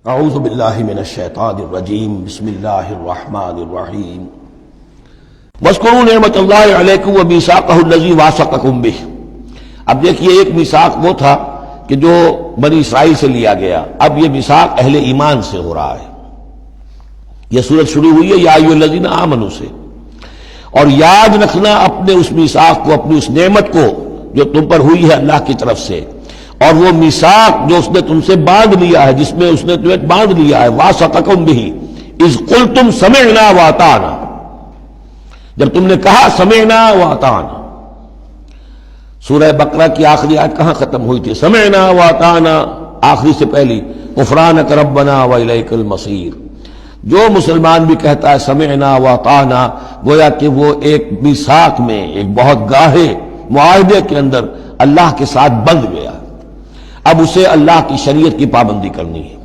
اعوذ باللہ من الشیطان الرجیم بسم اللہ الرحمن الرحیم واذکروا نعمت اللہ علیکم ومیثاقہ الذی واثقکم بہ۔ اب دیکھیے ایک میثاق وہ تھا کہ جو بنی اسرائیل سے لیا گیا، اب یہ میثاق اہل ایمان سے ہو رہا ہے۔ یہ سورت شروع ہوئی ہے یا ایھا الذین آمنوا سے، اور یاد رکھنا اپنے اس میثاق کو، اپنی اس نعمت کو جو تم پر ہوئی ہے اللہ کی طرف سے، اور وہ میثاق جو اس نے تم سے باندھ لیا ہے، جس میں اس نے تمہیں باندھ لیا ہے، واثقکم بہ اذ قلتم سمعنا واطعنا، جب تم نے کہا سمعنا واطعنا۔ سورہ بقرہ کی آخری آیت کہاں ختم ہوئی تھی؟ سمعنا واطعنا، آخری سے پہلی غفرانک ربنا والیک المصیر۔ جو مسلمان بھی کہتا ہے سمعنا واطعنا، گویا کہ وہ ایک میثاق میں، ایک بہت گاہے معاہدے کے اندر اللہ کے ساتھ بندھ گیا، اب اسے اللہ کی شریعت کی پابندی کرنی ہے۔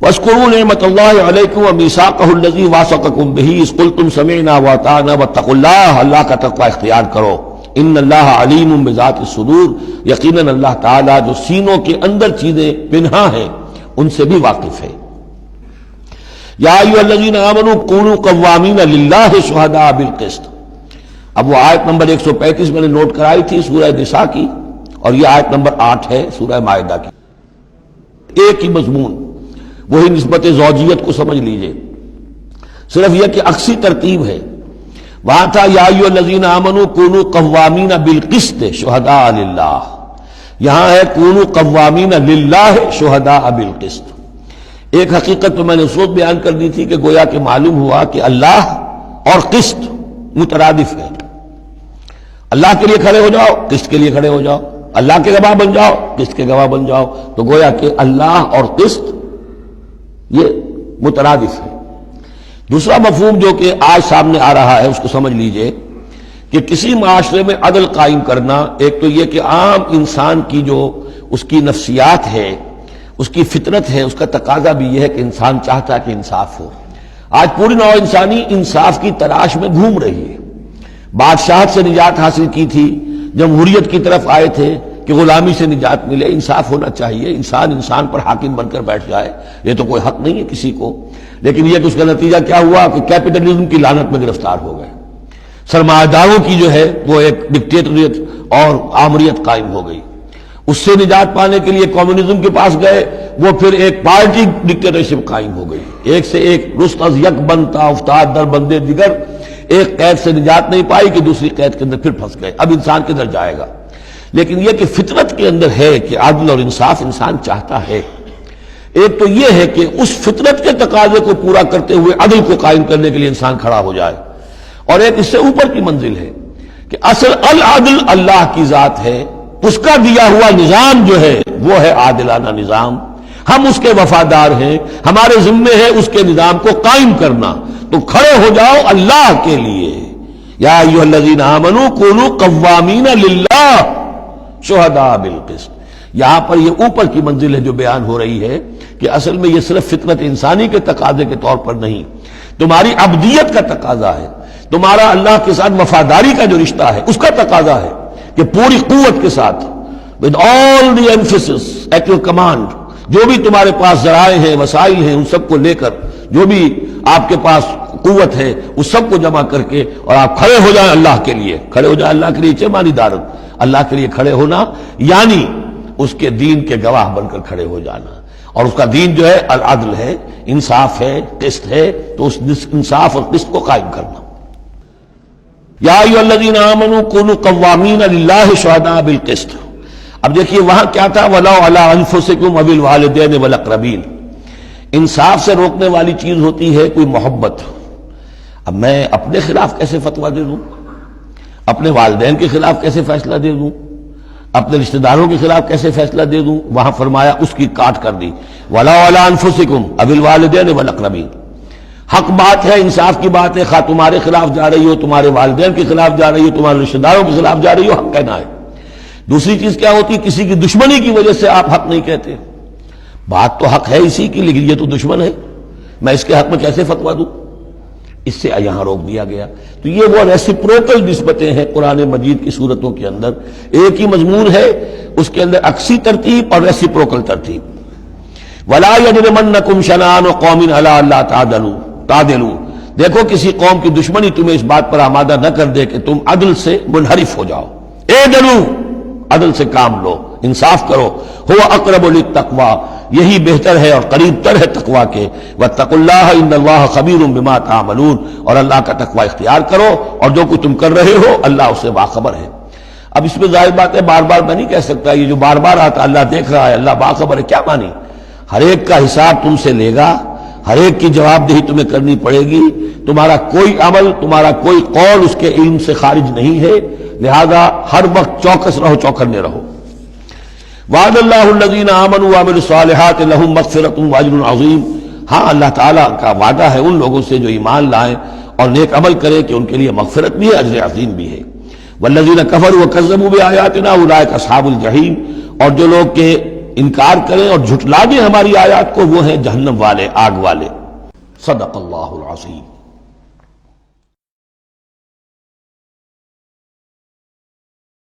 وَاذْكُرُوا نِعْمَتَ اللَّهِ عَلَيْكُمْ وَمِيثَاقَهُ الَّذِي وَاثَقَكُمْ بِهِ إِذْ قُلْتُمْ سَمِعْنَا وَأَطَعْنَا وَاتَّقُوا اللَّهَ، اللہ کا تقوی اختیار کرو۔ ان اللہ علیم بذات الصدور، یقیناً اللہ تعالیٰ جو سینوں کے اندر چیزیں پنہا ہیں ان سے بھی واقف ہے۔ یا ایھا الذین آمنوا کونوا قوامین للہ شہداء بالقسط۔ اب وہ آیت نمبر 135 میں نے نوٹ کرائی تھی سورہ نساء کی، اور یہ آیت نمبر 8 ہے سورہ مائدہ کی، ایک ہی مضمون، وہی نسبت زوجیت کو سمجھ لیجئے، صرف یہ کہ عکسی ترتیب ہے۔ وہاں تھا یا ایھا الذین آمنوا کونوا قوامین بالقسط شہداء للہ، یہاں ہے کونوا قوامین للہ شہداء بالقسط۔ ایک حقیقت تو میں نے اس وقت بیان کر دی تھی کہ گویا کہ معلوم ہوا کہ اللہ اور قسط مترادف ہے۔ اللہ کے لیے کھڑے ہو جاؤ، قسط کے لیے کھڑے ہو جاؤ، اللہ کے گواہ بن جاؤ، قسط کے گواہ بن جاؤ، تو گویا کہ اللہ اور قسط یہ مترادف ہے۔ دوسرا مفہوم جو کہ آج سامنے آ رہا ہے اس کو سمجھ لیجئے کہ کسی معاشرے میں عدل قائم کرنا، ایک تو یہ کہ عام انسان کی جو اس کی نفسیات ہے، اس کی فطرت ہے، اس کا تقاضا بھی یہ ہے کہ انسان چاہتا ہے کہ انصاف ہو۔ آج پوری نوع انسانی انصاف کی تلاش میں گھوم رہی ہے۔ بادشاہت سے نجات حاصل کی تھی، جمہوریت کی طرف آئے تھے کہ غلامی سے نجات ملے، انصاف ہونا چاہیے، انسان پر حاکم بن کر بیٹھ جائے، یہ تو کوئی حق نہیں ہے کسی کو۔ لیکن یہ کہ اس کا نتیجہ کیا ہوا کہ کیپٹلزم کی لعنت میں گرفتار ہو گئے، سرمایہ داروں کی جو ہے وہ ایک ڈکٹیٹریٹ اور آمریت قائم ہو گئی۔ اس سے نجات پانے کے لیے کمیونزم کے پاس گئے، وہ پھر ایک پارٹی ڈکٹیٹرشپ قائم ہو گئی، ایک سے ایک رست از یک بنتا افتاد در بندے دیگر، ایک قید سے نجات نہیں پائی کہ دوسری قید کے اندر پھر پھنس گئے۔ اب انسان کدھر جائے گا؟ لیکن یہ کہ فطرت کے اندر ہے کہ عدل اور انصاف انسان چاہتا ہے۔ ایک تو یہ ہے کہ اس فطرت کے تقاضے کو پورا کرتے ہوئے عدل کو قائم کرنے کے لیے انسان کھڑا ہو جائے، اور ایک اس سے اوپر کی منزل ہے کہ اصل العدل اللہ کی ذات ہے، اس کا دیا ہوا نظام جو ہے وہ ہے عادلانہ نظام، ہم اس کے وفادار ہیں، ہمارے ذمے ہے اس کے نظام کو قائم کرنا۔ تو کھڑے ہو جاؤ اللہ کے لیے، یا ایھا الذین آمنوا کونوا قوامین للہ شہداء بالقسط۔ یہاں پر یہ اوپر کی منزل ہے جو بیان ہو رہی ہے کہ اصل میں یہ صرف فطرت انسانی کے تقاضے کے طور پر نہیں، تمہاری عبدیت کا تقاضا ہے، تمہارا اللہ کے ساتھ وفاداری کا جو رشتہ ہے اس کا تقاضا ہے کہ پوری قوت کے ساتھ with all the emphasis at your command، جو بھی تمہارے پاس ذرائع ہیں، وسائل ہیں، ان سب کو لے کر، جو بھی آپ کے پاس قوت ہے اس سب کو جمع کر کے، اور آپ کھڑے ہو جائیں اللہ کے لیے۔ کھڑے ہو جائیں اللہ کے لیے چمانی دارت، اللہ کے لیے کھڑے ہونا یعنی اس کے دین کے گواہ بن کر کھڑے ہو جانا، اور اس کا دین جو ہے العدل ہے، انصاف ہے، قسط ہے، تو اس انصاف اور قسط کو قائم کرنا۔ یا ایھا الذین آمنوا کونوا قوامین للہ شہداء بالقسط۔ اب دیکھیے وہاں کیا تھا، وَلَوْ عَلَىٰ أَنفُسِكُمْ وَبِالْوَالِدَيْنِ وَالْأَقْرَبِينَ۔ انصاف سے روکنے والی چیز ہوتی ہے کوئی محبت۔ اب میں اپنے خلاف کیسے فتویٰ دے دوں، اپنے والدین کے خلاف کیسے فیصلہ دے دوں، اپنے رشتہ داروں کے خلاف کیسے فیصلہ دے دوں؟ وہاں فرمایا اس کی کاٹ کر دی، وَلَوْ عَلَىٰ أَنفُسِكُمْ وَبِالْوَالِدَيْنِ وَالْأَقْرَبِينَ۔ حق بات ہے، انصاف کی بات ہے، خواہ تمہارے خلاف جا رہی ہو، تمہارے والدین کے خلاف جا رہی ہو، تمہارے رشتہ داروں کے خلاف جا رہی ہو، حق کہنا ہے۔ دوسری چیز کیا ہوتی ہے، کسی کی دشمنی کی وجہ سے آپ حق نہیں کہتے، بات تو حق ہے اسی کی، لیکن یہ تو دشمن ہے، میں اس کے حق میں کیسے فتویٰ دوں؟ اس سے یہاں روک دیا گیا۔ تو یہ وہ ریسیپروکل نسبتیں ہیں قرآن مجید کی صورتوں کے اندر، ایک ہی مضمون ہے، اس کے اندر عکسی ترتیب اور ریسیپروکل ترتیب۔ ولا یجرمنکم شنآن قوم علی الا تعدلوا، دیکھو کسی قوم کی دشمنی تمہیں اس بات پر آمادہ نہ کر دے کہ تم عدل سے منحرف ہو جاؤ۔ اعدلوا، عدل سے کام لو، انصاف کرو۔ هو اقرب للتقوی، یہی بہتر ہے اور قریب تر ہے تقوی کے۔ واتقوا اللہ ان اللہ خبیر بما تعملون، اور اللہ کا تقوی اختیار کرو اور جو کچھ تم کر رہے ہو اللہ اس سے باخبر ہے۔ اب اس میں ظاہر بات ہے بار بار میں نہیں کہہ سکتا یہ جو بار بار آتا اللہ دیکھ رہا ہے اللہ باخبر ہے، کیا مانی؟ ہر ایک کا حساب تم سے لے گا، ہر ایک کی جواب دہی تمہیں کرنی پڑے گی، تمہارا کوئی عمل تمہارا کوئی قول اس کے علم سے خارج نہیں ہے، لہذا ہر وقت چوکس رہو، چوکنے رہو۔ وعد اللہ الذین آمنوا وعملوا الصالحات لہم مغفرۃ واجر عظیم، ہاں اللہ تعالیٰ کا وعدہ ہے ان لوگوں سے جو ایمان لائیں اور نیک عمل کریں کہ ان کے لیے مغفرت بھی ہے، اجر عظیم بھی ہے۔ والذین کفروا وکذبوا بآیاتنا اولئک اصحاب الجحیم، اور جو لوگ کہ انکار کریں اور جھٹلا دیں ہماری آیات کو وہ ہیں جہنم والے، آگ والے۔ صدق اللہ العظیم۔